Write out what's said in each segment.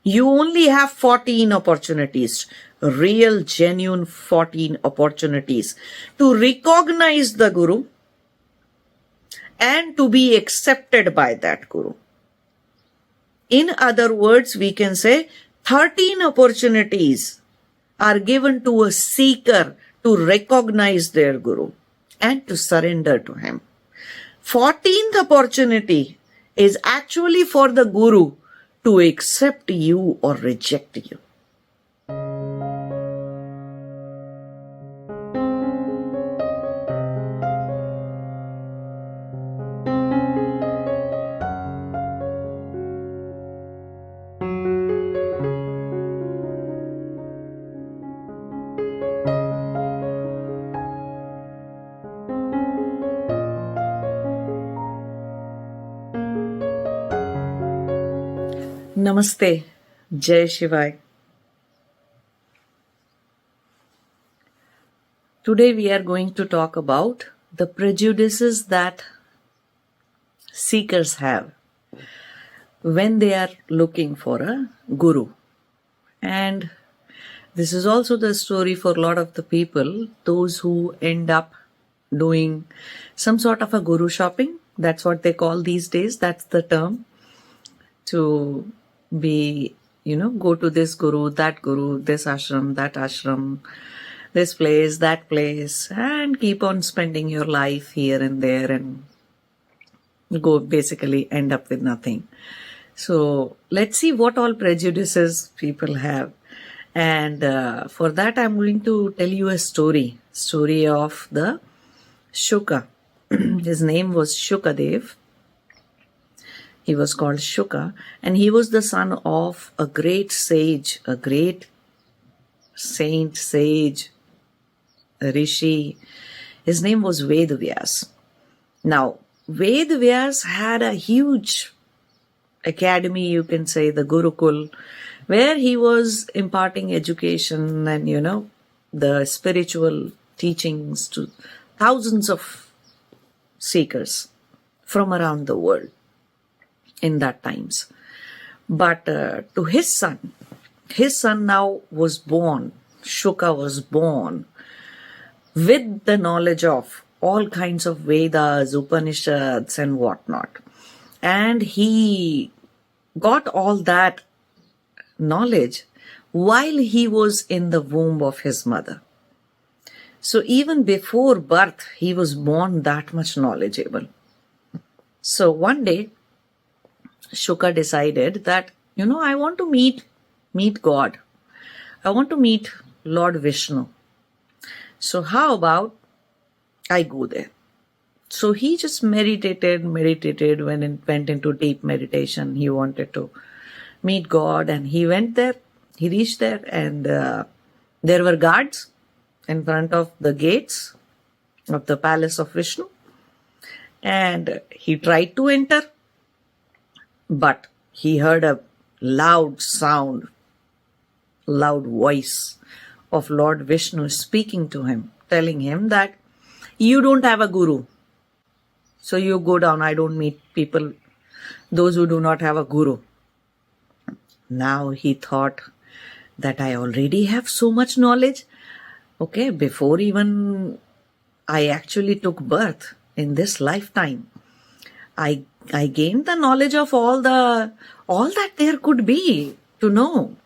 You only have 14 opportunities, real, genuine 14 opportunities to recognize the Guru and to be accepted by that Guru. In other words, we can say 13 opportunities are given to a seeker to recognize their Guru and to surrender to him. 14th opportunity is actually for the Guru to accept you or reject you. Namaste, Jai Shiva. Today we are going to talk about the prejudices that seekers have when they are looking for a Guru. And this is also the story for a lot of the people, those who end up doing some sort of a Guru shopping. That's what they call these days. That's the term. To be, go to this Guru, this ashram, that ashram, this place, that place, and keep on spending your life here and there and go basically end up with nothing. So let's see what all prejudices people have. And for that, I'm going to tell you a story of the Shuka. His name was Shukadev. He was called Shuka, and he was the son of a great sage, a great saint, sage, a rishi. His name was Vedavyas. Now, Vedavyas had a huge academy, you can say, the Gurukul, where he was imparting education and, the spiritual teachings to thousands of seekers from around the world in that times. But to his son now was born, Shuka was born with the knowledge of all kinds of Vedas, Upanishads and whatnot. And he got all that knowledge while he was in the womb of his mother. So even before birth, he was born that much knowledgeable. So one day, Shuka decided that, I want to meet God. I want to meet Lord Vishnu. So how about I go there? So he just meditated, went into deep meditation. He wanted to meet God, and he went there. He reached there, and there were guards in front of the gates of the palace of Vishnu. And he tried to enter, but he heard a loud voice of Lord Vishnu speaking to him, telling him that you don't have a Guru. So you go down. I don't meet people, those who do not have a Guru. Now he thought that I already have so much knowledge. Okay, before even I actually took birth in this lifetime, I gained the knowledge of all that there could be to know.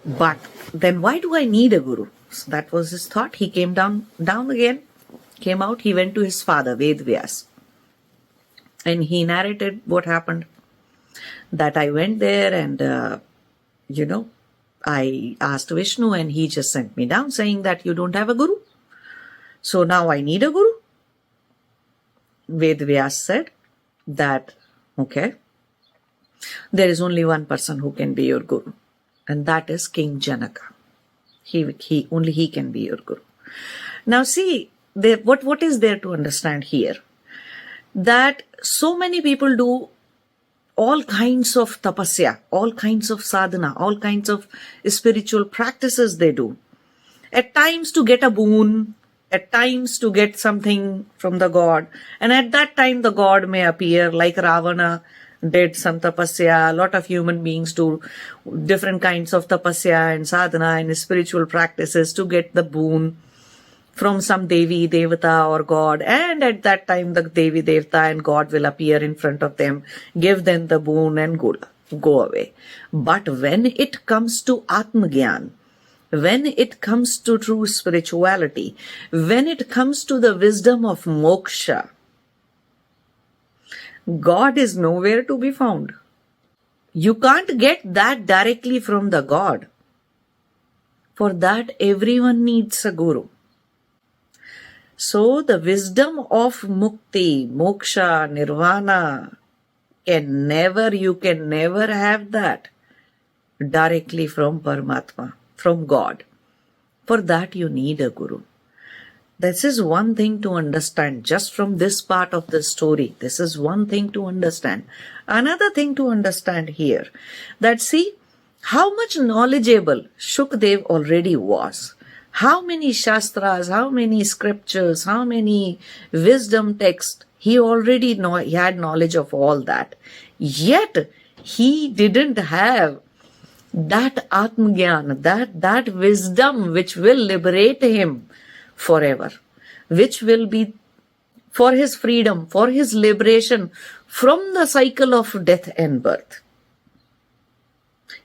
But then why do I need a Guru? So that was his thought. He came down again, came out, he went to his father, Vedavyas. And he narrated what happened. That I went there and, I asked Vishnu and he just sent me down saying that you don't have a Guru. So now I need a Guru. Vedavyas said that, okay, there is only one person who can be your Guru, and that is King Janaka. Only he can be your Guru. Now see, what is there to understand here? That so many people do all kinds of tapasya, all kinds of sadhana, all kinds of spiritual practices they do. At times to get a boon, at times to get something from the God. And at that time the God may appear like Ravana. did some tapasya. A lot of human beings do different kinds of tapasya and sadhana and spiritual practices to get the boon from some Devi, Devata or God. And at that time, the Devi, Devata and God will appear in front of them, give them the boon and go away. But when it comes to Atmagyan, when it comes to true spirituality, when it comes to the wisdom of moksha, God is nowhere to be found. You can't get that directly from the God. For that, everyone needs a guru. So the wisdom of mukti, moksha, nirvana, you can never have that directly from Paramatma, from God. For that you need a guru. This is one thing to understand just from this part of the story. This is one thing to understand. Another thing to understand here, that see how much knowledgeable Sukdev already was. How many shastras, how many scriptures, how many wisdom texts, he already he had knowledge of all that. Yet, he didn't have that Atmagyan, that wisdom which will liberate him forever, which will be for his freedom, for his liberation from the cycle of death and birth.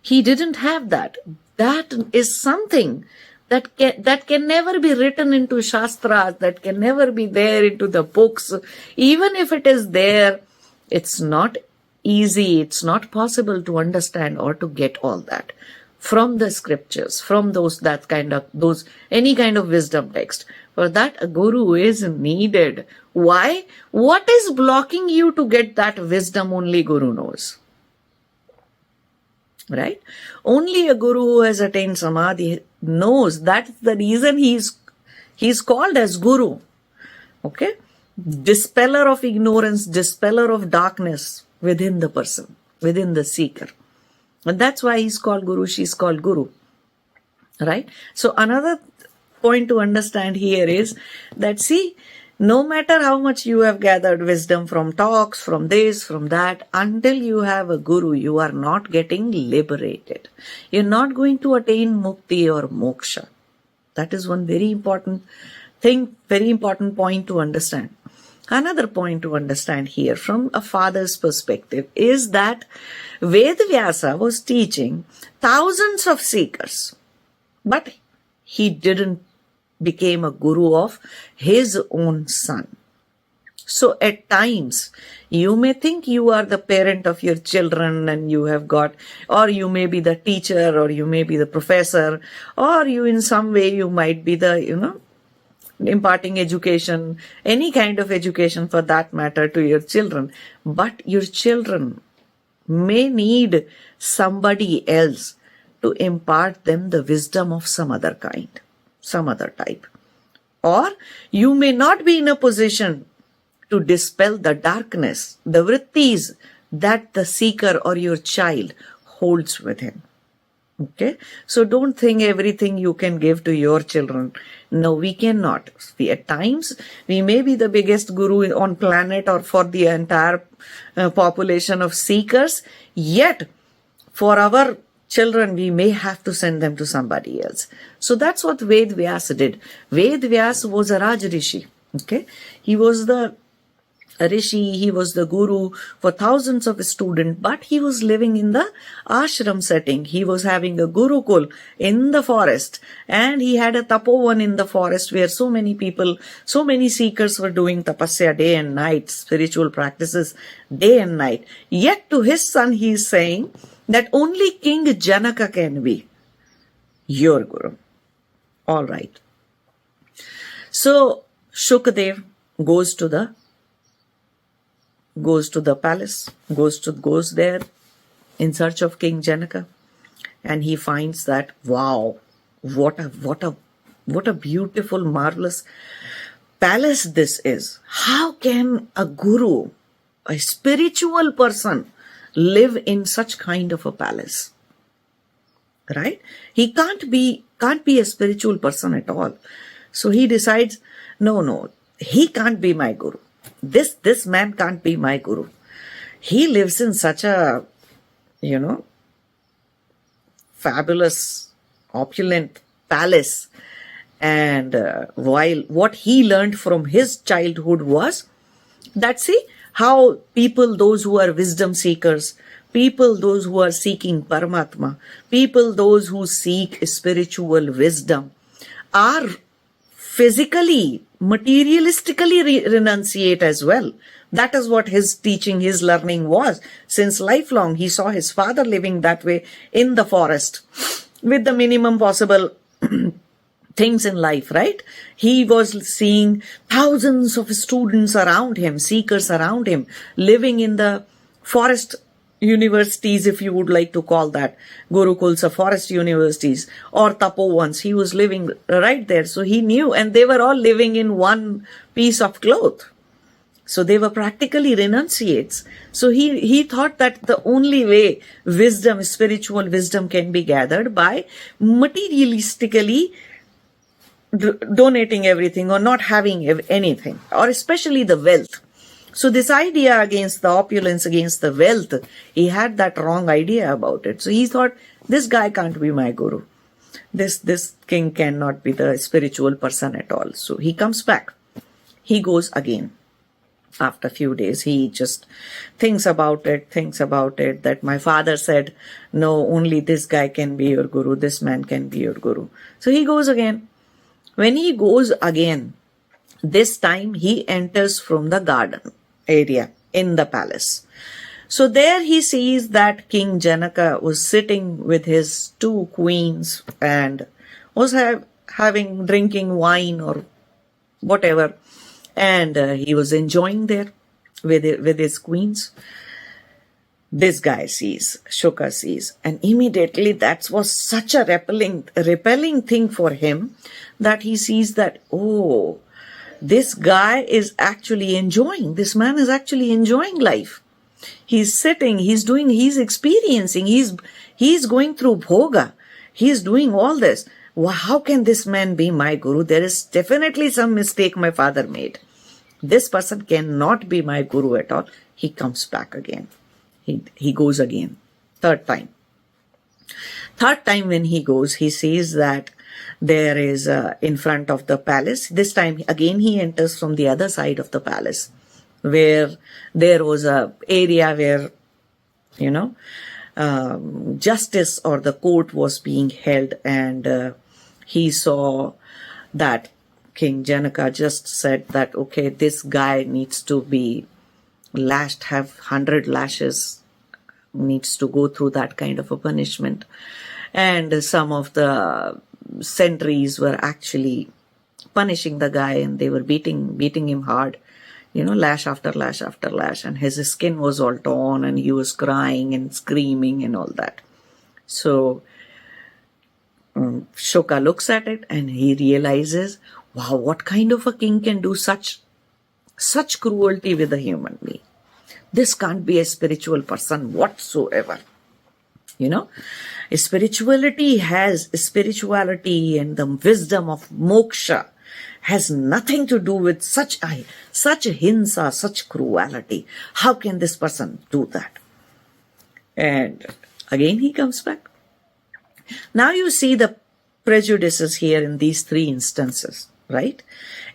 He didn't have that. That is something that can never be written into shastras, that can never be there into the books. Even if it is there, it's not easy, it's not possible to understand or to get all that from the scriptures, from any kind of wisdom text. For that, a guru is needed. Why? What is blocking you to get that wisdom? Only Guru knows. Right? Only a guru who has attained Samadhi knows. That's the reason he's called as Guru. Okay? Dispeller of ignorance, dispeller of darkness within the person, within the seeker. And that's why he's called Guru, she's called Guru. Right? So another point to understand here is that see, no matter how much you have gathered wisdom from talks, from this, from that, until you have a guru, you are not getting liberated. You're not going to attain mukti or moksha. That is one very important thing, very important point to understand. Another point to understand here from a father's perspective is that Vedavyasa was teaching thousands of seekers, but he didn't became a guru of his own son. So at times, you may think you are the parent of your children and you have got, or you may be the teacher, or you may be the professor, or you in some way you might be the, imparting education, any kind of education for that matter to your children. But your children may need somebody else to impart them the wisdom of some other kind, some other type. Or you may not be in a position to dispel the darkness, the vrittis that the seeker or your child holds with him. Okay? So don't think everything you can give to your children. No, we cannot. At times, we may be the biggest guru on planet or for the entire population of seekers, yet for our children, we may have to send them to somebody else. So that's what Ved Vyasa did. Ved Vyasa was a Raj Rishi. Okay? He was the Rishi, he was the guru for thousands of students, but he was living in the ashram setting. He was having a gurukul in the forest, and he had a tapovan in the forest where so many people, so many seekers were doing tapasya day and night, spiritual practices day and night. Yet to his son he is saying that only King Janaka can be your guru. All right. So Sukdev goes to the palace, goes there in search of King Janaka, and he finds that, wow, what a beautiful, marvelous palace this is. How can a guru, a spiritual person, live in such kind of a palace? Right? He can't be a spiritual person at all. So he decides, no, he can't be my guru. This man can't be my guru. he lives in such a, fabulous, opulent palace. And while what he learned from his childhood was that, see, how people, those who are wisdom seekers, people, those who are seeking Paramatma, people, those who seek spiritual wisdom, are physically, materialistically renunciate as well. That is what his teaching, his learning was. Since lifelong, he saw his father living that way in the forest with the minimum possible things in life, right? He was seeing thousands of students around him, seekers around him, living in the forest universities, if you would like to call that, Gurukuls or forest universities or Tapovans. He was living right there. So he knew, and they were all living in one piece of cloth. So they were practically renunciates. So he thought that the only way wisdom, spiritual wisdom, can be gathered by materialistically donating everything or not having anything, or especially the wealth. So this idea against the opulence, against the wealth, he had that wrong idea about it. So he thought, this guy can't be my guru. This king cannot be the spiritual person at all. So he comes back. He goes again. After a few days, he just thinks about it, that my father said, no, only this guy can be your guru, this man can be your guru. So he goes again. When he goes again, this time he enters from the garden area in the palace. So there he sees that King Janaka was sitting with his two queens and was drinking wine or whatever. And he was enjoying there with his queens. This guy sees, Shuka sees, and immediately that was such a repelling thing for him that he sees that, oh, this guy is actually enjoying, this man is actually enjoying life. He's sitting, he's experiencing, he's going through bhoga, he's doing all this. Well, how can this man be my guru? There is definitely some mistake my father made. This person cannot be my guru at all. He comes back again. He goes again. Third time when he goes, he sees that there is in front of the palace. This time again he enters from the other side of the palace, where there was a area where, justice or the court was being held, and he saw that King Janaka just said that, okay, this guy needs to be lashed, have 100 lashes, needs to go through that kind of a punishment. And some of the sentries were actually punishing the guy, and they were beating him hard, lash after lash after lash, and his skin was all torn and he was crying and screaming and all that. So Shuka looks at it and he realizes, wow, what kind of a king can do such cruelty with a human being? This can't be a spiritual person whatsoever. Spirituality and the wisdom of moksha has nothing to do with such hinsa, such cruelty. How can this person do that? And again he comes back. Now you see the prejudices here in these three instances, right?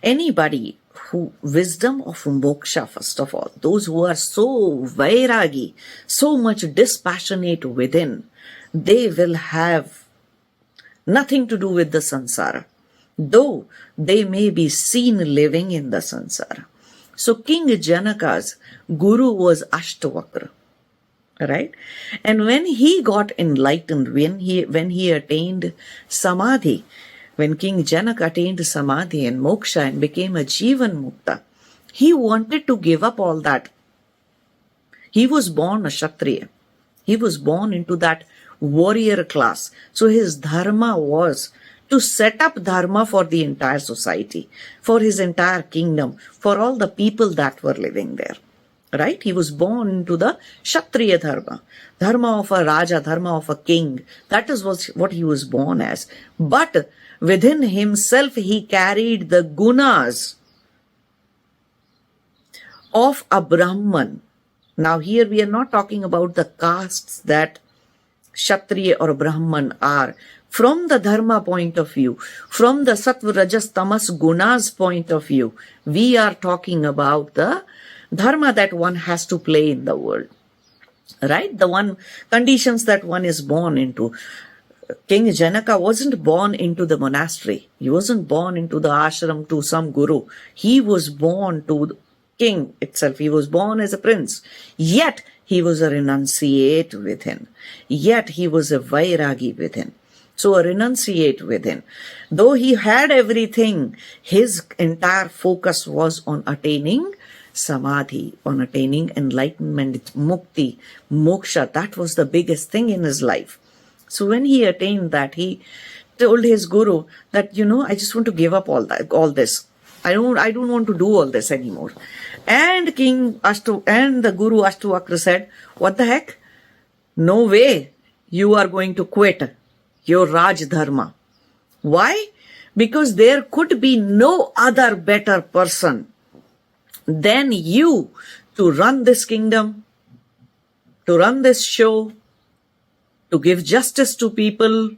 Anybody who, wisdom of moksha, first of all, those who are so vairagi, so much dispassionate within, they will have nothing to do with the sansara, though they may be seen living in the sansara. So King Janaka's guru was Ashtavakra, right? And when he got enlightened, when he attained Samadhi, when King Janaka attained Samadhi and moksha and became a Jivan Mukta, he wanted to give up all that. He was born a Kshatriya. He was born into that warrior class. So his dharma was to set up dharma for the entire society, for his entire kingdom, for all the people that were living there. Right? He was born into the Kshatriya dharma of a Raja, dharma of a king. That is what he was born as. But within himself, he carried the gunas of a Brahman Now here we are not talking about the castes that Kshatriya or Brahman are. From the dharma point of view, from the sattva, rajas, tamas, gunas point of view, we are talking about the dharma that one has to play in the world. Right? The one conditions that one is born into. King Janaka wasn't born into the monastery. He wasn't born into the ashram to some guru. He was born to the king itself. He was born as a prince. Yet he was a renunciate within. Yet he was a vairagi within. So a renunciate within. Though he had everything, his entire focus was on attaining Samadhi, on attaining enlightenment, mukti, moksha. That was the biggest thing in his life. So when he attained that, he told his guru that, I just want to give up all this. I don't want to do all this anymore. And the Guru Ashtavakra said, what the heck? No way you are going to quit your Raj Dharma. Why? Because there could be no other better person than you to run this kingdom, to run this show, to give justice to people,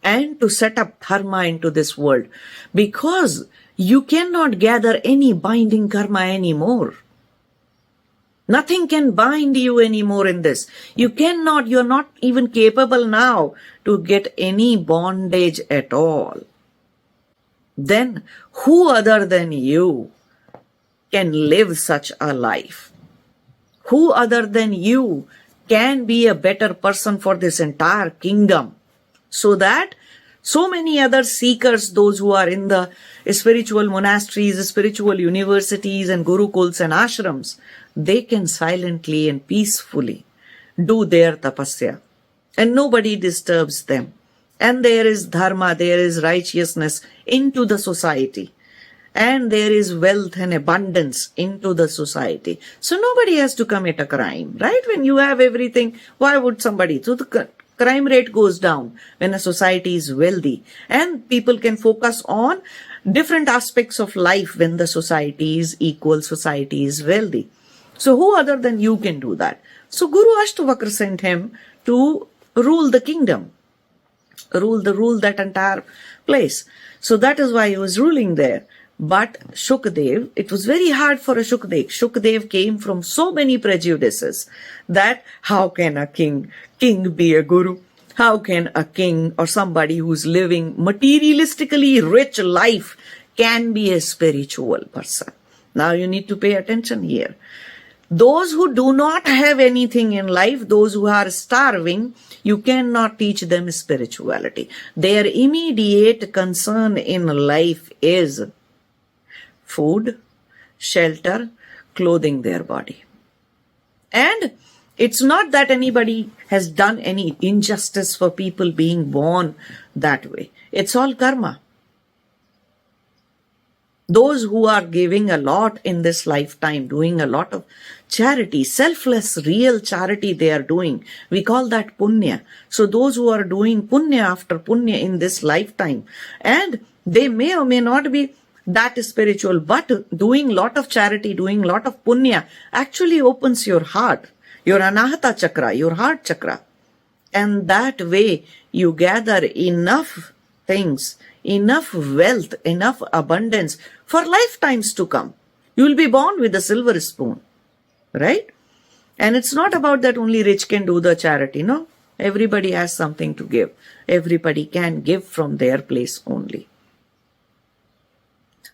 and to set up dharma into this world. Because you cannot gather any binding karma anymore. Nothing can bind you anymore in this. You're not even capable now to get any bondage at all. Then who other than you can live such a life? Who other than you can be a better person for this entire kingdom? So that so many other seekers, those who are in the spiritual monasteries, spiritual universities and gurukuls and ashrams, they can silently and peacefully do their tapasya. And nobody disturbs them. And there is dharma, there is righteousness into the society. And there is wealth and abundance into the society. So nobody has to commit a crime, right? When you have everything, why would somebody? So the crime rate goes down when a society is wealthy. And people can focus on different aspects of life when the society is equal, society is wealthy. So who other than you can do that? So Guru Ashtavakra sent him to rule the kingdom, rule that entire place. So that is why he was ruling there. But Sukdev, it was very hard for a Sukdev. Sukdev came from so many prejudices that how can a king be a guru? How can a king or somebody who's living materialistically rich life can be a spiritual person? Now you need to pay attention here. Those who do not have anything in life, those who are starving, you cannot teach them spirituality. Their immediate concern in life is food, shelter, clothing their body. And it's not that anybody has done any injustice for people being born that way. It's all karma. Those who are giving a lot in this lifetime, doing a lot of charity, selfless, real charity they are doing, we call that punya. So those who are doing punya after punya in this lifetime, and they may or may not be that spiritual, but doing lot of charity, doing lot of punya actually opens your heart, your anahata chakra, your heart chakra. And that way you gather enough things, enough wealth, enough abundance for lifetimes to come. You will be born with a silver spoon, right? And it's not about that only rich can do the charity, no. Everybody has something to give. Everybody can give from their place only.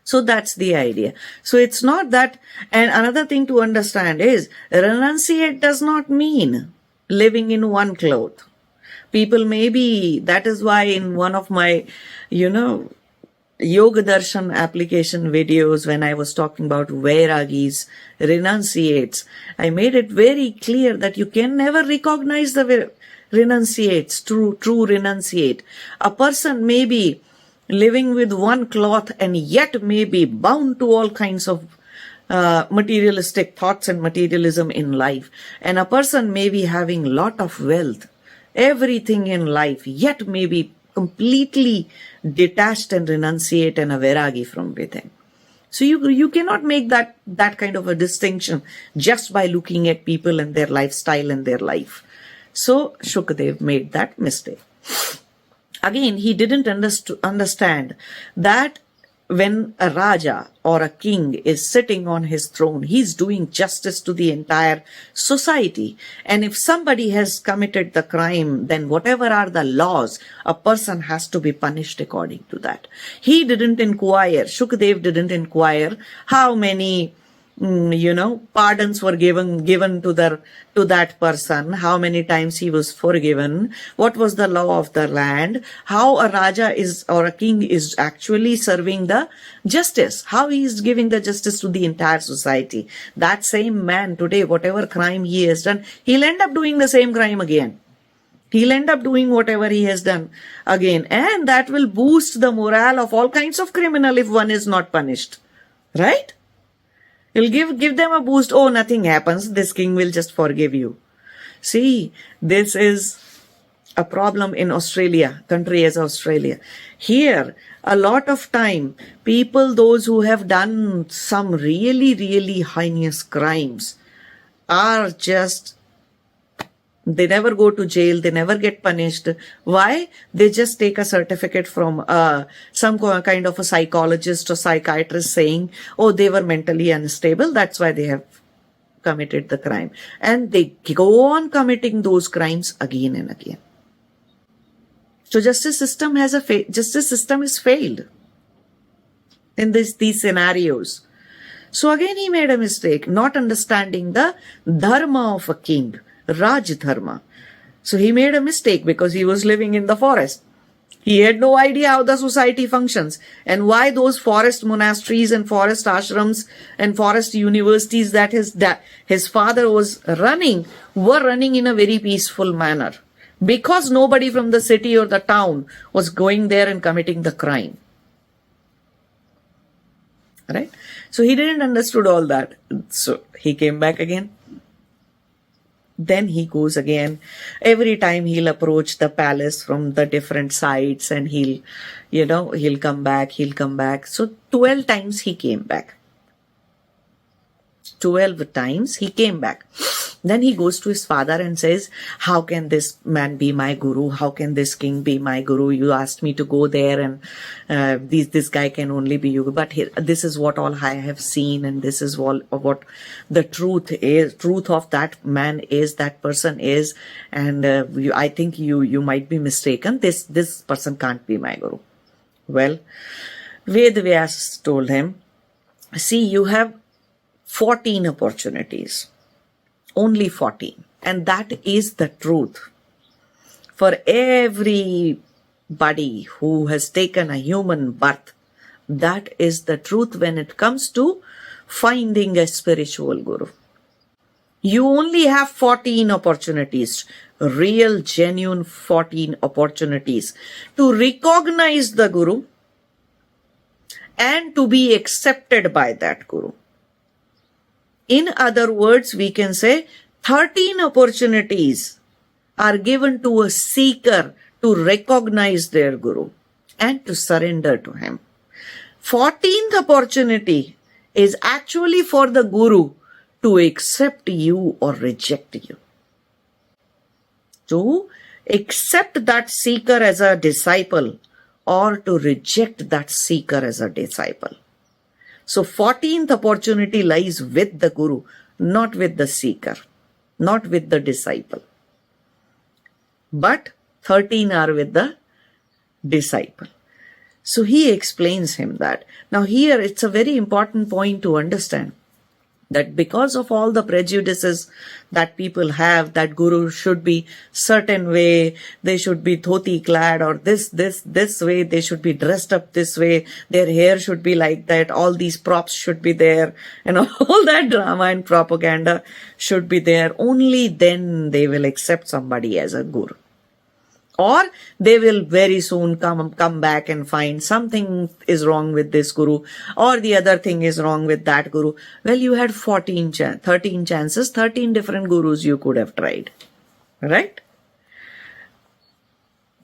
So that's the idea. So it's not that, and another thing to understand is, renunciate does not mean living in one cloth. People maybe, that is why in one of my, Yoga Darshan application videos, when I was talking about Vairagis, renunciates, I made it very clear that you can never recognize the renunciates, true renunciate. A person may be living with one cloth and yet may be bound to all kinds of materialistic thoughts and materialism in life. And a person may be having lot of wealth, everything in life, yet may be completely detached and renunciate and a vairagi from within. So you cannot make that kind of a distinction just by looking at people and their lifestyle and their life. So Sukdev made that mistake. Again, he didn't understand that when a Raja or a king is sitting on his throne, he's doing justice to the entire society. And if somebody has committed the crime, then whatever are the laws, a person has to be punished according to that. He didn't inquire, Sukdev didn't inquire how many pardons were given to that person, how many times he was forgiven, what was the law of the land, how a Raja is or a king is actually serving the justice, how he is giving the justice to the entire society. That same man today, whatever crime he has done, he'll end up doing the same crime again. He'll end up doing whatever he has done again. And that will boost the morale of all kinds of criminal if one is not punished. Right? You'll give them a boost. Oh, nothing happens. This king will just forgive you. See, this is a problem in Australia, country as Australia. Here, a lot of time, people, those who have done some really, really heinous crimes, are just, they never go to jail, they never get punished. Why? They just take a certificate from some kind of a psychologist or psychiatrist saying, oh, they were mentally unstable, that's why they have committed the crime. And they go on committing those crimes again and again. So justice system has justice system is failed in these scenarios. So again he made a mistake, not understanding the dharma of a king. Raj Dharma. So he made a mistake because he was living in the forest. He had no idea how the society functions and why those forest monasteries and forest ashrams and forest universities that his father was running were running in a very peaceful manner, because nobody from the city or the town was going there and committing the crime. Right? So he didn't understood all that. So he came back again. Then he goes again. Every time he'll approach the palace from the different sides and he'll come back. So 12 times he came back. 12 times he came back. Then he goes to his father and says, how can this man be my guru? How can this king be my guru? You asked me to go there and this guy can only be you. But this is what all I have seen, and this is what the truth of that man is, that person is. And I think you might be mistaken. This person can't be my guru. Well, Ved told him, see, you have 14 opportunities. Only 14. And that is the truth. For everybody who has taken a human birth, that is the truth when it comes to finding a spiritual guru. You only have 14 opportunities, real, genuine 14 opportunities to recognize the guru and to be accepted by that guru. In other words, we can say 13 opportunities are given to a seeker to recognize their guru and to surrender to him. 14th opportunity is actually for the guru to accept you or reject you. To accept that seeker as a disciple or to reject that seeker as a disciple. So 14th opportunity lies with the guru, not with the seeker, not with the disciple. But 13 are with the disciple. So he explains him that. Now here it's a very important point to understand that because of all the prejudices that people have, that guru should be certain way, they should be dhoti clad, or this way, they should be dressed up this way, their hair should be like that, all these props should be there, and all that drama and propaganda should be there. Only then they will accept somebody as a guru. Or they will very soon come back and find something is wrong with this guru, or the other thing is wrong with that guru. Well, you had 13 chances, 13 different gurus you could have tried. Right?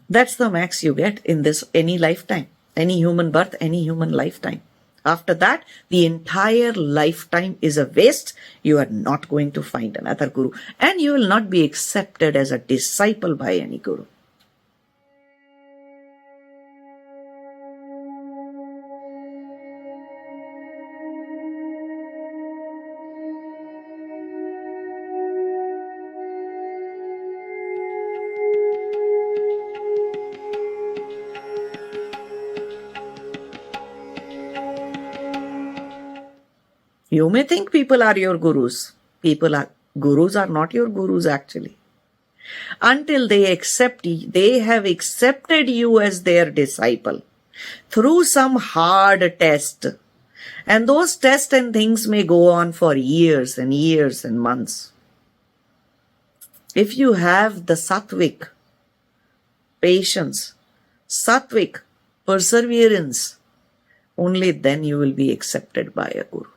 That's the max you get in this any lifetime, any human birth, any human lifetime. After that, the entire lifetime is a waste. You are not going to find another guru, and you will not be accepted as a disciple by any guru. You may think people are your gurus. Gurus are not your gurus actually. Until they have accepted you as their disciple through some hard test. And those tests and things may go on for years and years and months. If you have the sattvic patience, sattvic perseverance, only then you will be accepted by a guru.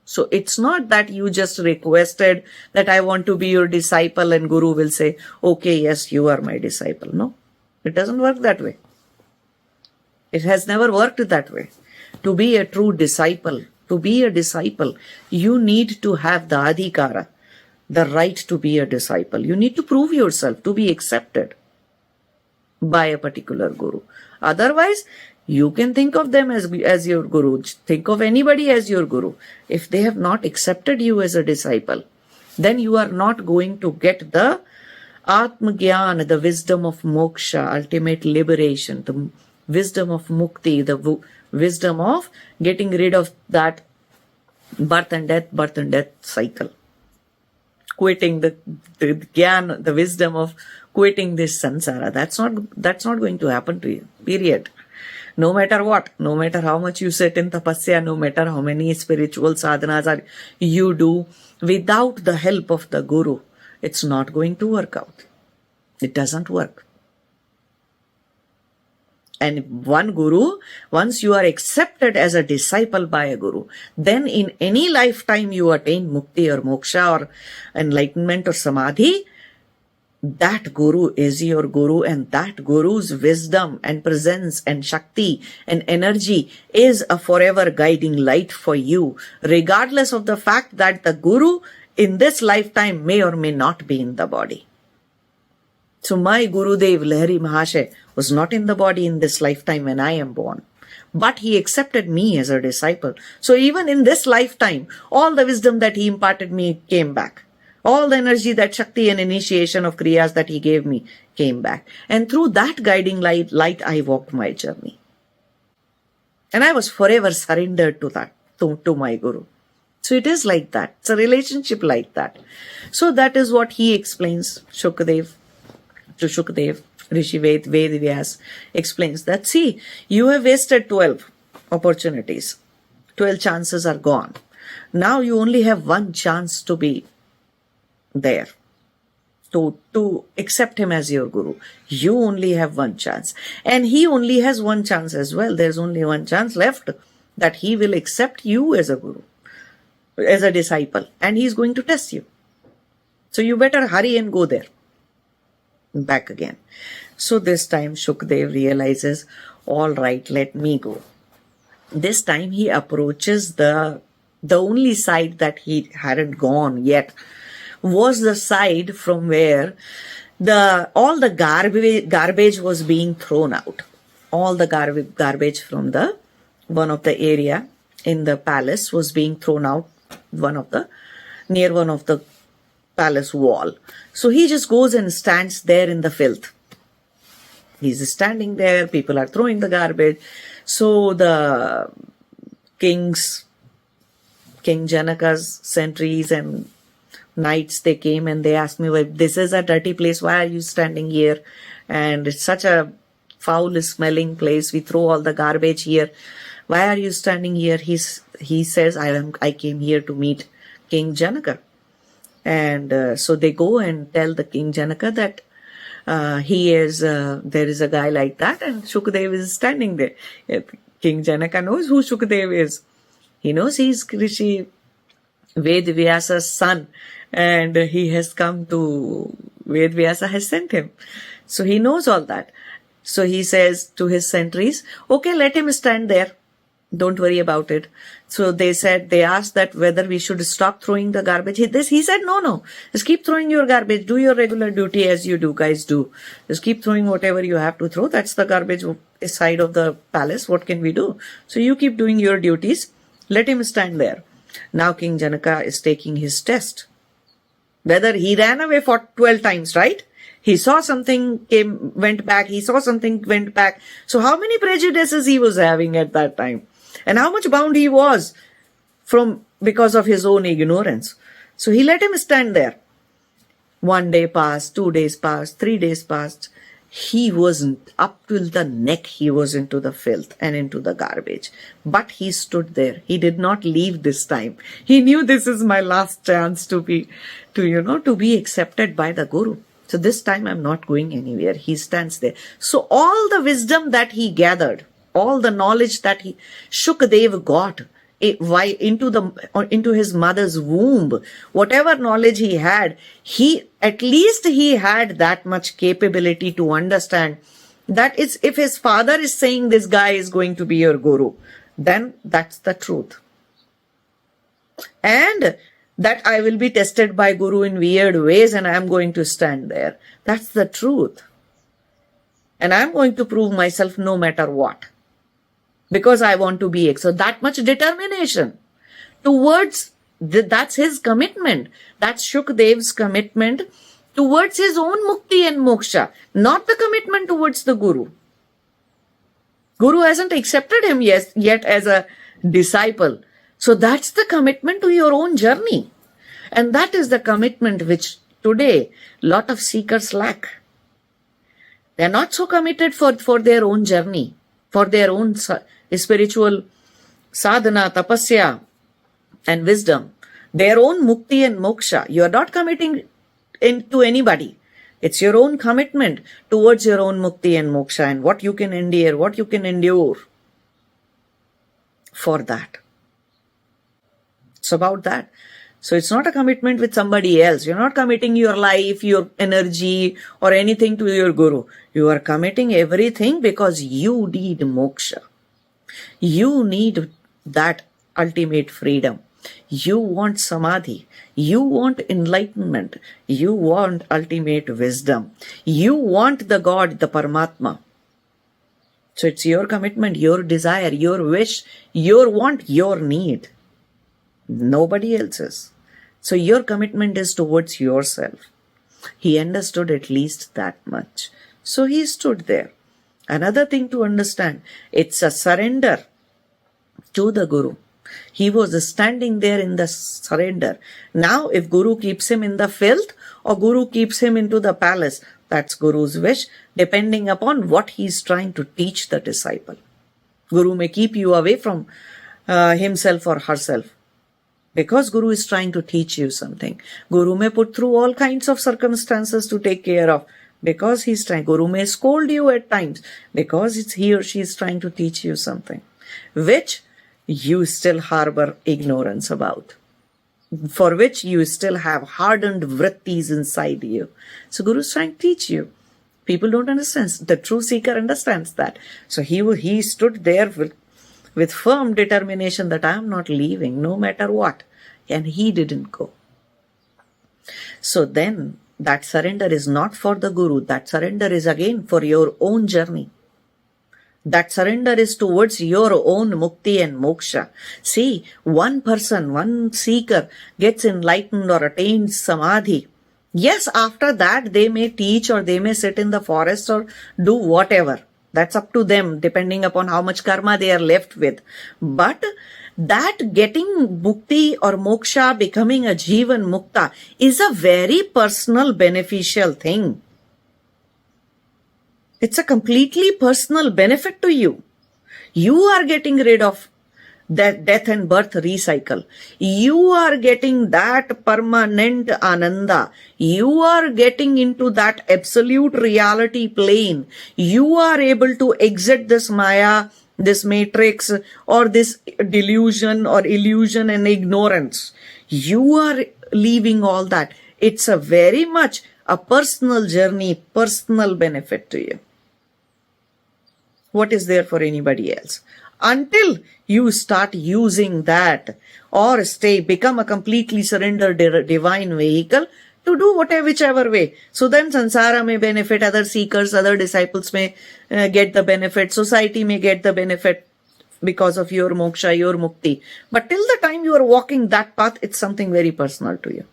So it's not that you just requested that I want to be your disciple and guru will say, okay, yes, you are my disciple. No, it doesn't work that way. It has never worked that way. To be a true disciple, you need to have the adhikara, the right to be a disciple. You need to prove yourself to be accepted by a particular guru. Otherwise, you can think of them as your guru. Think of anybody as your guru. If they have not accepted you as a disciple, then you are not going to get the Atma Gyan, the wisdom of moksha, ultimate liberation, the wisdom of mukti, the wisdom of getting rid of that birth and death cycle. Quitting the Gyan, the wisdom of quitting this samsara. That's not going to happen to you. Period. No matter what, no matter how much you sit in tapasya, no matter how many spiritual sadhanas you do, without the help of the guru, it's not going to work out. It doesn't work. And one guru, once you are accepted as a disciple by a guru, then in any lifetime you attain mukti or moksha or enlightenment or samadhi, that guru is your guru, and that guru's wisdom and presence and shakti and energy is a forever guiding light for you, regardless of the fact that the guru in this lifetime may or may not be in the body. So my Gurudev Lahiri Mahasya was not in the body in this lifetime when I am born, but he accepted me as a disciple. So even in this lifetime, all the wisdom that he imparted me came back. All the energy, that Shakti and initiation of Kriyas that he gave me came back. And through that guiding light, I walked my journey. And I was forever surrendered to that, to my Guru. So it is like that. It's a relationship like that. So that is what he explains, Shukdev, Rishi Vyas explains that, see, you have wasted 12 opportunities. 12 chances are gone. Now you only have one chance to be there, to accept him as your guru. You only have one chance, and he only has one chance as well. There's only one chance left, that he will accept you as a guru, as a disciple, and he's going to test you. So you better hurry and go there, back again. So this time Shukdev realizes, all right, let me go. This time he approaches the only side that he hadn't gone yet, was the side from where all the garbage was being thrown out. All the garbage from one of the area in the palace was being thrown out, near one of the palace wall. So he just goes and stands there in the filth. He's standing there, people are throwing the garbage. So the King Janaka's sentries and knights, they came and they asked me, well, this is a dirty place, why are you standing here? And it's such a foul smelling place, we throw all the garbage here, why are you standing here? He says, I came here to meet King Janaka. And so they go and tell the King Janaka that there is a guy like that, and Shukdev is standing there. King Janaka knows who Shukdev is. He knows he's Rishi Vyasa's son, and he has come to, Vyasa has sent him. So he knows all that. So he says to his sentries, okay, let him stand there. Don't worry about it. So they asked that whether we should stop throwing the garbage. He said, no. Just keep throwing your garbage. Do your regular duty as you do, guys do. Just keep throwing whatever you have to throw. That's the garbage side of the palace. What can we do? So you keep doing your duties. Let him stand there. Now King Janaka is taking his test. Whether he ran away for 12 times, right? He saw something, went back. He saw something, went back. So how many prejudices he was having at that time? And how much bound he was because of his own ignorance. So he let him stand there. 1 day passed, 2 days passed, 3 days passed. He wasn't up till the neck. He was into the filth and into the garbage. But he stood there. He did not leave this time. He knew this is my last chance to be accepted by the Guru. So this time I'm not going anywhere. He stands there. So all the wisdom that he gathered, all the knowledge that Sukdev got into his mother's womb, whatever knowledge he had, at least he had that much capability to understand that if his father is saying this guy is going to be your Guru, then that's the truth. And that I will be tested by Guru in weird ways and I am going to stand there. That's the truth. And I am going to prove myself no matter what. Because I want to be. So that much determination towards, that's his commitment. That's Sukdev's commitment towards his own mukti and moksha, not the commitment towards the Guru. Guru hasn't accepted him yet as a disciple. So that's the commitment to your own journey. And that is the commitment which today a lot of seekers lack. They're not so committed for their own journey, for their own spiritual sadhana, tapasya and wisdom, their own mukti and moksha. You are not committing to anybody. It's your own commitment towards your own mukti and moksha and what you can endure, what you can endure for that. It's about that. So it's not a commitment with somebody else. You're not committing your life, your energy or anything to your Guru. You are committing everything because you need moksha. You need that ultimate freedom. You want Samadhi. You want enlightenment. You want ultimate wisdom. You want the God, the Paramatma. So it's your commitment, your desire, your wish, your want, your need. Nobody else's. So your commitment is towards yourself. He understood at least that much. So he stood there. Another thing to understand, it's a surrender to the Guru. He was standing there in the surrender. Now, if Guru keeps him in the filth or Guru keeps him into the palace, that's Guru's wish, depending upon what he's trying to teach the disciple. Guru may keep you away from himself or herself because Guru is trying to teach you something. Guru may put through all kinds of circumstances to take care of because he's trying. Guru may scold you at times because he or she is trying to teach you something which you still harbor ignorance about, for which you still have hardened vrittis inside you. So Guru is trying to teach you. People don't understand. The true seeker understands that. So he stood there with firm determination that I am not leaving no matter what. And he didn't go. So then that surrender is not for the Guru. That surrender is again for your own journey. That surrender is towards your own mukti and moksha. See, one person, one seeker gets enlightened or attains samadhi. Yes, after that they may teach or they may sit in the forest or do whatever. That's up to them, depending upon how much karma they are left with. But that getting mukti or moksha, becoming a jivan mukta, is a very personal, beneficial thing. It's a completely personal benefit to you. You are getting rid of that death and birth recycle. You are getting that permanent ananda. You are getting into that absolute reality plane. You are able to exit this maya, this matrix, or this delusion or illusion and ignorance. You are leaving all that. It's a very much a personal journey, personal benefit to you. what is there for anybody else. Until you start using that or become a completely surrendered divine vehicle to do whichever way. So then sansara may benefit, other seekers, other disciples may get the benefit, society may get the benefit because of your moksha, your mukti. But till the time you are walking that path, it's something very personal to you.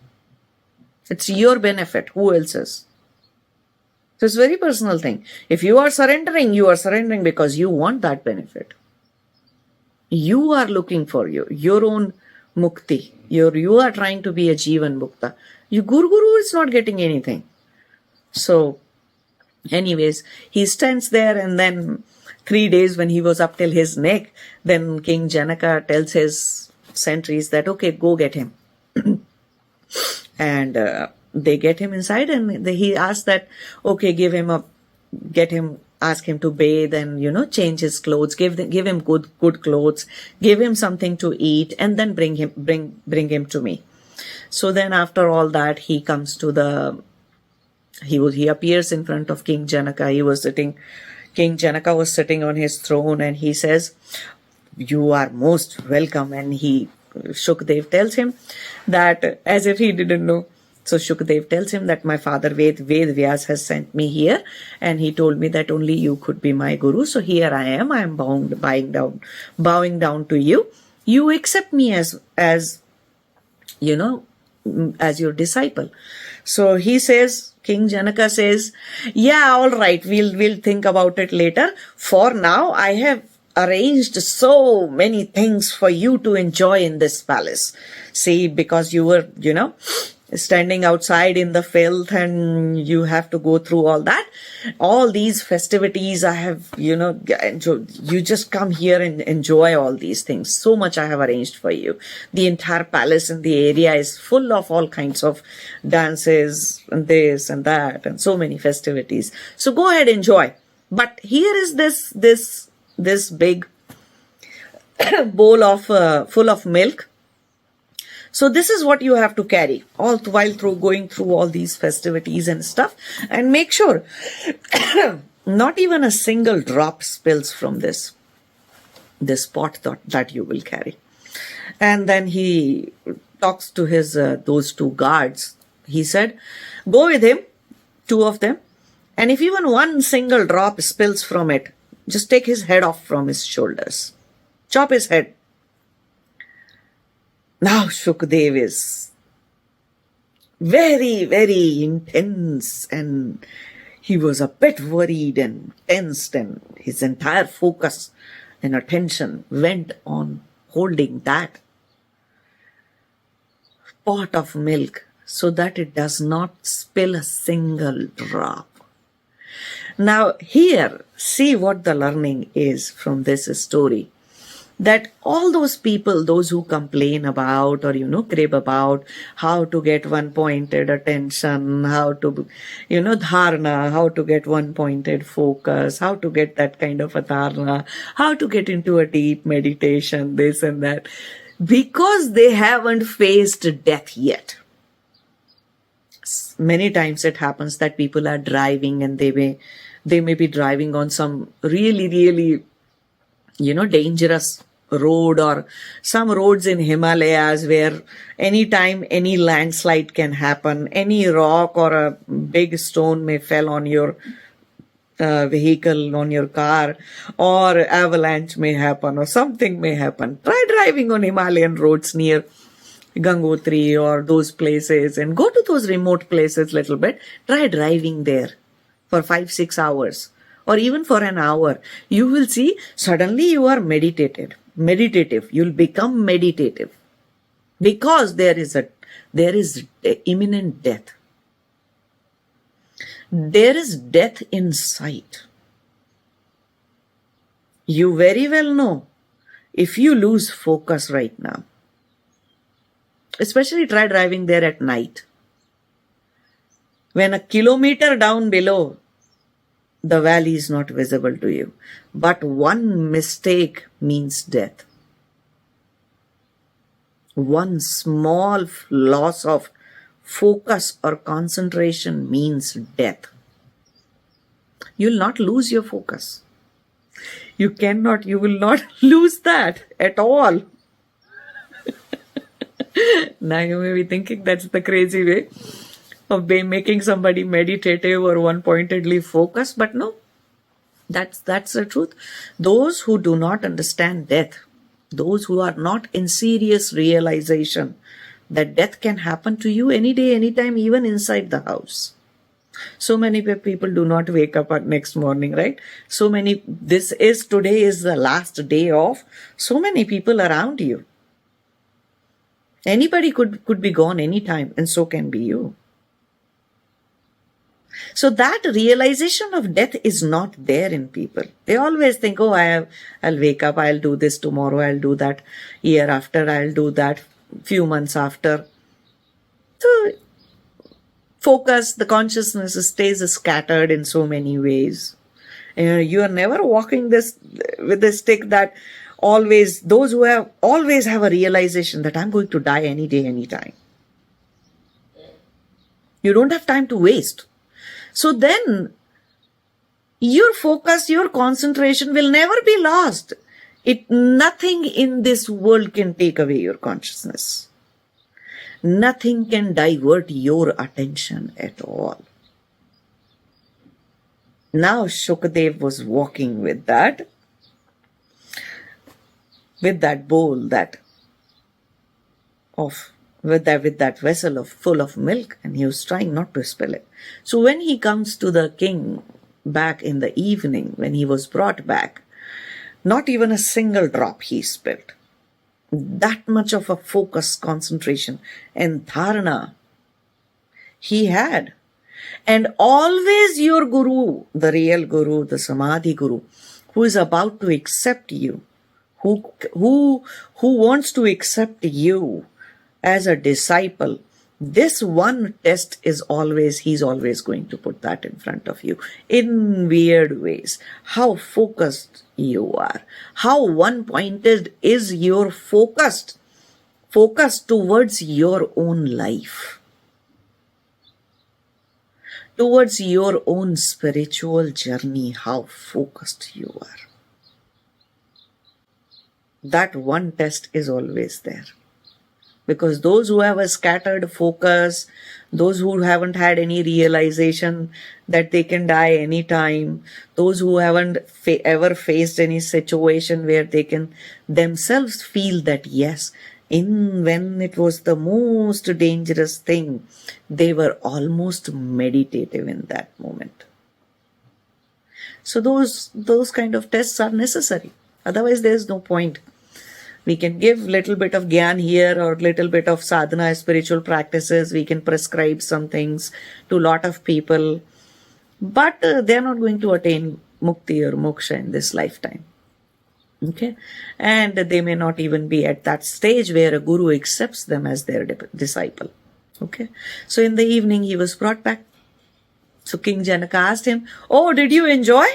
It's your benefit. Who else's? So it's a very personal thing. If you are surrendering because you want that benefit. You are looking for your own mukti. You are trying to be a Jivan Mukta. Your Guru is not getting anything. So, anyways, he stands there, and then 3 days when he was up till his neck, then King Janaka tells his sentries that, okay, go get him. And they get him inside, and he asks that, okay, ask him to bathe and, change his clothes, give him good clothes, give him something to eat, and then bring him to me. So then after all that, he comes to he appears in front of King Janaka. King Janaka was sitting on his throne, and he says, you are most welcome. And Sukdev tells him that, as if he didn't know. So Sukdev tells him that my father Ved Vyas has sent me here, and he told me that only you could be my guru. So here I am bowing down to you. You accept me as your disciple. So he says, King Janaka says, yeah, all right, we'll think about it later. For now, I have arranged so many things for you to enjoy in this palace. See, because you were, standing outside in the filth, and you have to go through all these festivities. I have, you just come here and enjoy all these things. So much I have arranged for you. The entire palace in the area is full of all kinds of dances and this and that and so many festivities. So go ahead, enjoy. But here is this big bowl of full of milk. So this is what you have to carry all while going through all these festivities and stuff, and make sure not even a single drop spills from this pot that you will carry. And then he talks to his those 2 guards. He said, go with him, 2 of them, and if even one single drop spills from it, just take his head off from his shoulders. Chop his head. Now Sukdev is very, very intense, and he was a bit worried and tensed, and his entire focus and attention went on holding that pot of milk so that it does not spill a single drop. Now here, see what the learning is from this story. That all those people, those who complain about or, crave about how to get one-pointed attention, how to, dharana, how to get one-pointed focus, how to get that kind of a dharana, how to get into a deep meditation, this and that, because they haven't faced death yet. Many times it happens that people are driving, and they may be driving on some really, really, dangerous road, or some roads in Himalayas where anytime any landslide can happen, any rock or a big stone may fall on your vehicle, on your car, or avalanche may happen, or something may happen. Try driving on Himalayan roads near Gangotri or those places, and go to those remote places little bit. Try driving there for 5-6 hours. Or even for an hour. You will see suddenly you are meditative. You'll become meditative. Because there is imminent death. There is death in sight. You very well know if you lose focus right now. Especially try driving there at night. When a kilometer down below, the valley is not visible to you. But one mistake means death. One small loss of focus or concentration means death. You'll not lose your focus. You will not lose that at all. Now you may be thinking that's the crazy way of making somebody meditative or one-pointedly focused, but no, that's the truth. Those who do not understand death, those who are not in serious realization that death can happen to you any day, anytime, even inside the house. So many people do not wake up at next morning, right? Today is the last day of so many people around you. Anybody could be gone anytime, and so can be you. So that realization of death is not there in people. They always think, oh, I'll wake up, I'll do this tomorrow, I'll do that year after, I'll do that few months after. So focus, the consciousness stays scattered in so many ways. You are never walking with this stick that those who always have a realization that I'm going to die any day, anytime. You don't have time to waste. So then your focus, your concentration will never be lost. Nothing in this world can take away your consciousness. Nothing can divert your attention at all. Now Sukdev was walking with that bowl, with that vessel full of milk, and he was trying not to spill it. So when he comes to the king back in the evening, when he was brought back, not even a single drop he spilled. That much of a focus, concentration, and dharana he had. And always your guru, the real guru, the Samadhi guru, who is about to accept you, who wants to accept you as a disciple, this one test he's always going to put that in front of you in weird ways. How focused you are, how one-pointed is your focus towards your own life, towards your own spiritual journey, how focused you are. That one test is always there. Because those who have a scattered focus, those who haven't had any realization that they can die anytime, those who haven't ever faced any situation where they can themselves feel that yes, when it was the most dangerous thing, they were almost meditative in that moment. So those kind of tests are necessary. Otherwise, there is no point. We can give little bit of gyan here or little bit of sadhana, spiritual practices. We can prescribe some things to a lot of people. But they're not going to attain mukti or moksha in this lifetime. Okay? And they may not even be at that stage where a guru accepts them as their disciple. Okay? So in the evening, he was brought back. So King Janak asked him, oh, did you enjoy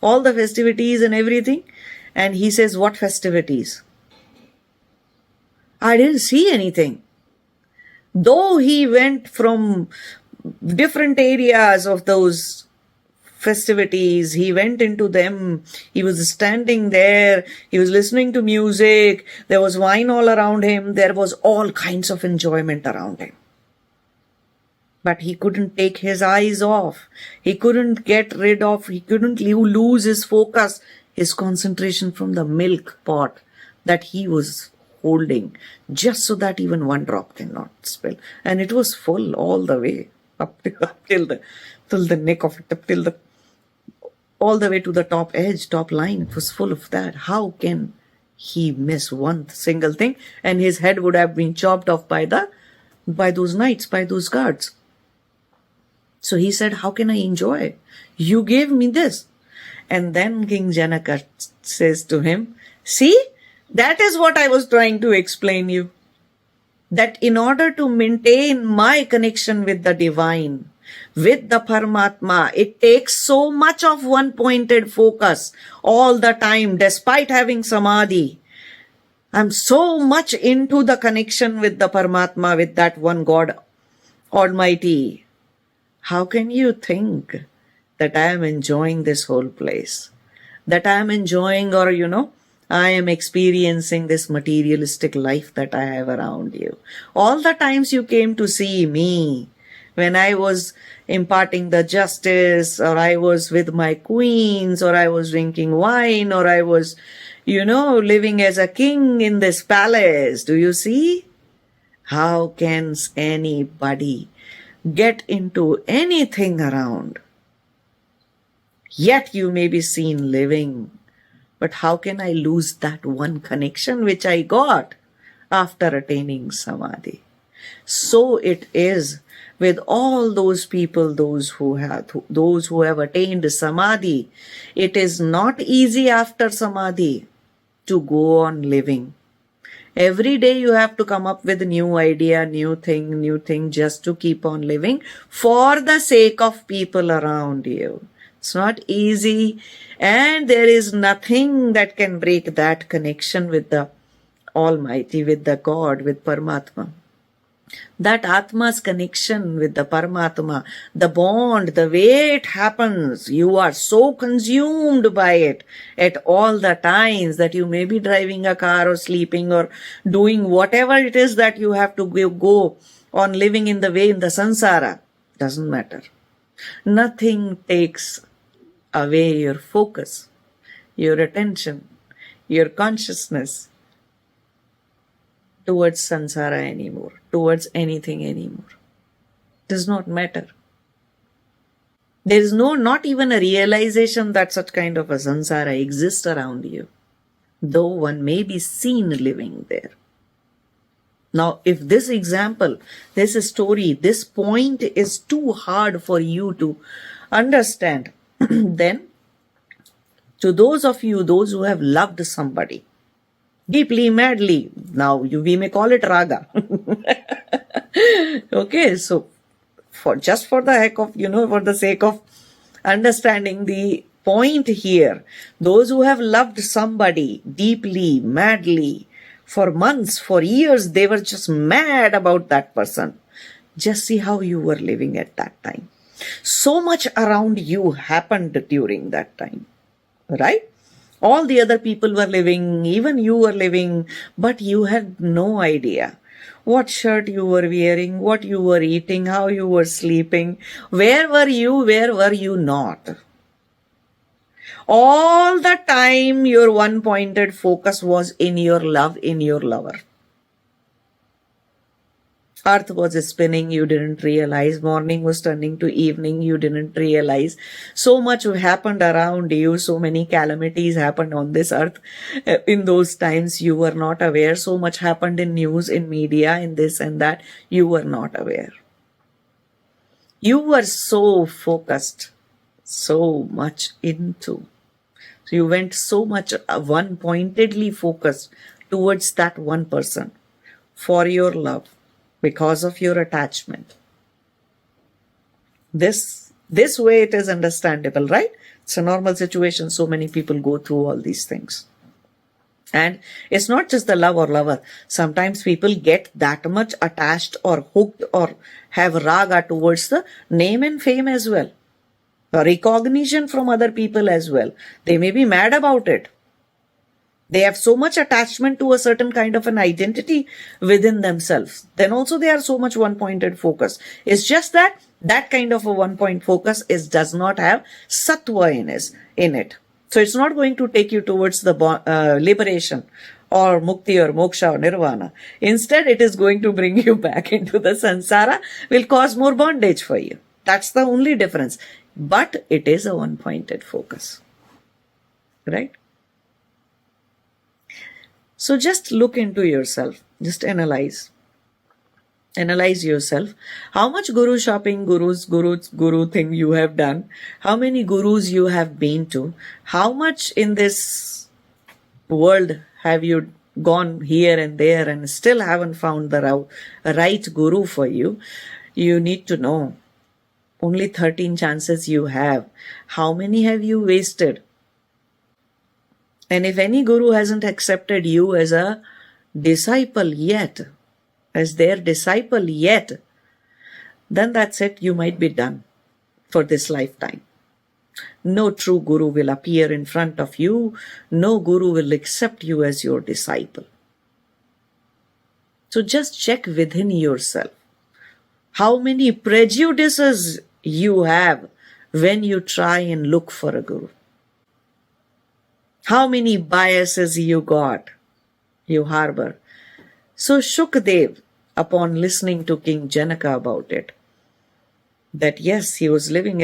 all the festivities and everything? And he says, what festivities? I didn't see anything. Though he went from different areas of those festivities, he went into them, he was standing there, he was listening to music, there was wine all around him, there was all kinds of enjoyment around him. But he couldn't take his eyes off. He couldn't lose his focus, his concentration from the milk pot that he was holding, just so that even one drop cannot spill. And it was full all the way up till the neck of it, all the way to the top edge, top line. It was full of that. How can he miss one single thing? And his head would have been chopped off by those knights, by those guards. So he said, how can I enjoy? You gave me this. And then King Janaka says to him, see, that is what I was trying to explain you. That in order to maintain my connection with the divine, with the Paramatma, it takes so much of one-pointed focus all the time, despite having Samadhi. I'm so much into the connection with the Paramatma, with that one God Almighty. How can you think that I am enjoying this whole place? that I am enjoying, or I am experiencing this materialistic life that I have around you. All the times you came to see me, when I was imparting the justice, or I was with my queens, or I was drinking wine, or I was, living as a king in this palace. Do you see? How can anybody get into anything around? Yet you may be seen living. But how can I lose that one connection which I got after attaining Samadhi? So it is with all those people, those who have attained Samadhi. It is not easy after Samadhi to go on living. Every day you have to come up with a new idea, new thing, just to keep on living for the sake of people around you. It's not easy, and there is nothing that can break that connection with the Almighty, with the God, with Paramatma. That Atma's connection with the Paramatma, the bond, the way it happens, you are so consumed by it at all the times that you may be driving a car or sleeping or doing whatever it is that you have to go on living in the way in the samsara. Doesn't matter. Nothing takes away your focus, your attention, your consciousness towards samsara anymore, towards anything anymore. Does not matter. There is not even a realization that such kind of a samsara exists around you, though one may be seen living there. Now, if this example, this story, this point is too hard for you to understand, then to those of you, those who have loved somebody deeply, madly, now we may call it raga. Okay, so for the heck of, for the sake of understanding the point here, those who have loved somebody deeply, madly, for months, for years, they were just mad about that person. Just see how you were living at that time. So much around you happened during that time, right? All the other people were living, even you were living, but you had no idea what shirt you were wearing, what you were eating, how you were sleeping, where were you not. All the time your one-pointed focus was in your love, in your lover. Earth was spinning, you didn't realize. Morning was turning to evening, you didn't realize. So much happened around you, so many calamities happened on this earth. In those times, you were not aware. So much happened in news, in media, in this and that. You were not aware. You were so focused, so much into. So you went so much one-pointedly focused towards that one person for your love, because of your attachment. This way it is understandable, right? It's a normal situation. So many people go through all these things. And it's not just the love or lover. Sometimes people get that much attached or hooked or have raga towards the name and fame as well. Recognition from other people as well. They may be mad about it. They have so much attachment to a certain kind of an identity within themselves. Then also they are so much one-pointed focus. It's just that kind of a one-point focus does not have sattva in it. So it's not going to take you towards the liberation or mukti or moksha or nirvana. Instead, it is going to bring you back into the samsara, will cause more bondage for you. That's the only difference. But it is a one-pointed focus. Right? So just look into yourself. Just analyze. Analyze yourself. How much guru shopping, guru thing you have done. How many gurus you have been to. How much in this world have you gone here and there and still haven't found the right guru for you. You need to know. Only 13 chances you have. How many have you wasted? And if any guru hasn't accepted you as a disciple yet, as their disciple yet, then that's it. You might be done for this lifetime. No true Guru will appear in front of you. No Guru will accept you as your disciple. So just check within yourself how many prejudices you have when you try and look for a Guru. How many biases you harbor. So Sukdev, upon listening to King Janaka about it, that yes, he was living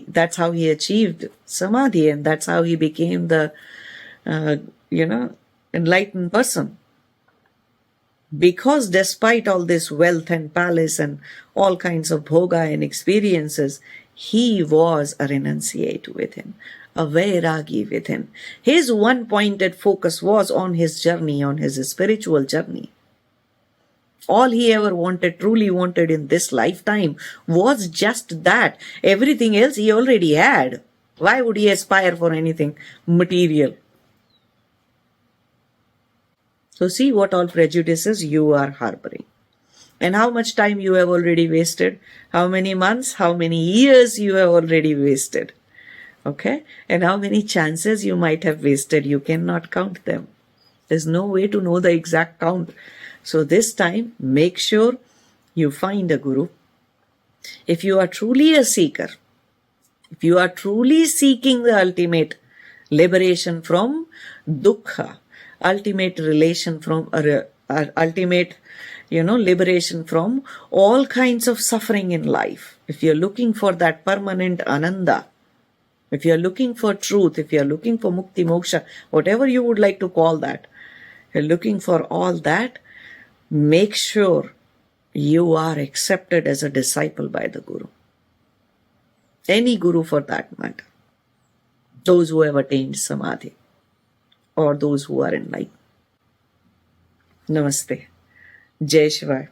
that's how he achieved Samadhi, and that's how he became the, enlightened person. Because despite all this wealth and palace and all kinds of bhoga and experiences, he was a renunciate within, a vairagi within. His one-pointed focus was on his journey, on his spiritual journey. All he ever truly wanted in this lifetime was just that. Everything else he already had. Why would he aspire for anything material? So see what all prejudices you are harboring. And how much time you have already wasted. How many months, how many years you have already wasted. Okay? And how many chances you might have wasted. You cannot count them. There's no way to know the exact count. So this time, make sure you find a Guru. If you are truly a seeker, if you are truly seeking the ultimate liberation from dukkha, ultimate relation from ultimate, liberation from all kinds of suffering in life. If you're looking for that permanent ananda, if you're looking for truth, if you're looking for mukti moksha, whatever you would like to call that, you're looking for all that, make sure you are accepted as a disciple by the Guru. Any Guru for that matter. Those who have attained Samadhi or those who are enlightened. Namaste. Jai Shiva.